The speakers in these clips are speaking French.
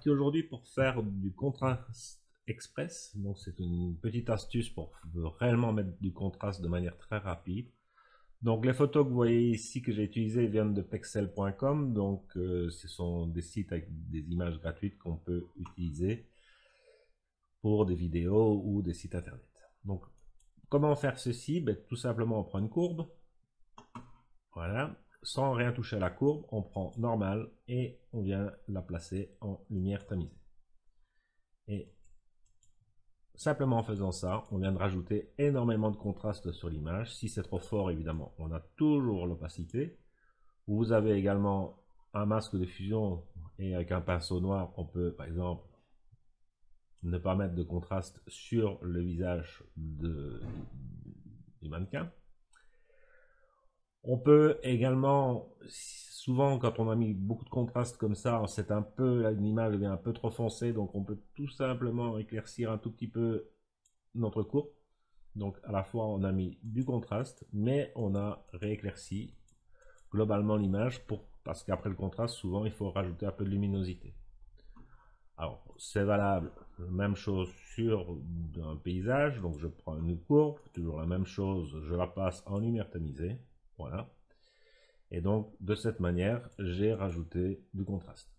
parti aujourd'hui pour faire du contraste express. Donc c'est une petite astuce pour réellement mettre du contraste de manière très rapide. Donc les photos que vous voyez ici que j'ai utilisées viennent de pexel.com. Donc ce sont des sites avec des images gratuites qu'on peut utiliser pour des vidéos ou des sites internet. Donc comment faire ceci? Ben, tout simplement on prend une courbe. Voilà. Sans rien toucher à la courbe, on prend normal et on vient la placer en lumière tamisée. Et simplement en faisant ça, on vient de rajouter énormément de contraste sur l'image. Si c'est trop fort, évidemment, on a toujours l'opacité. Vous avez également un masque de fusion et avec un pinceau noir, on peut par exemple ne pas mettre de contraste sur le visage du mannequin. On peut également, souvent quand on a mis beaucoup de contraste comme ça, c'est un peu, l'image devient un peu trop foncée, donc on peut tout simplement éclaircir un tout petit peu notre courbe. Donc à la fois on a mis du contraste, mais on a rééclairci globalement l'image, parce qu'après le contraste, souvent il faut rajouter un peu de luminosité. Alors c'est valable, même chose sur un paysage, donc je prends une courbe, toujours la même chose, je la passe en lumière tamisée, voilà. Et donc, de cette manière, j'ai rajouté du contraste.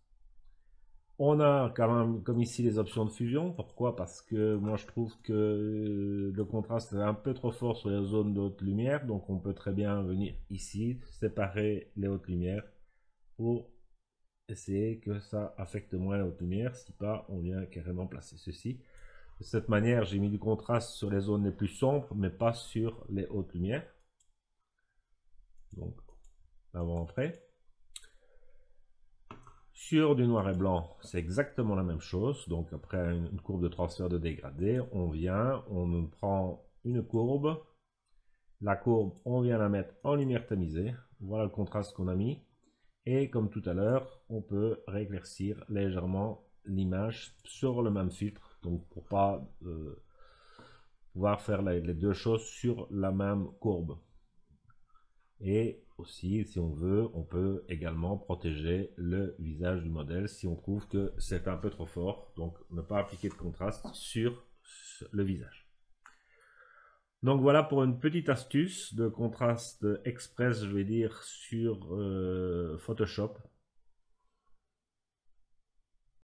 On a quand même, comme ici, les options de fusion. Pourquoi? Parce que moi, je trouve que le contraste est un peu trop fort sur les zones de haute lumière. Donc, on peut très bien venir ici, séparer les hautes lumières pour essayer que ça affecte moins la haute lumière. Si pas, on vient carrément placer ceci. De cette manière, j'ai mis du contraste sur les zones les plus sombres, mais pas sur les hautes lumières. Donc, avant-entrée. Sur du noir et blanc, c'est exactement la même chose. Donc après une courbe de transfert de dégradé, on vient, on prend une courbe. La courbe, on vient la mettre en lumière tamisée. Voilà le contraste qu'on a mis. Et comme tout à l'heure, on peut rééclaircir légèrement l'image sur le même filtre. Donc pour pas pouvoir faire les deux choses sur la même courbe. Et aussi, si on veut, on peut également protéger le visage du modèle si on trouve que c'est un peu trop fort. Donc, ne pas appliquer de contraste sur le visage. Donc voilà pour une petite astuce de contraste express, je vais dire, sur Photoshop.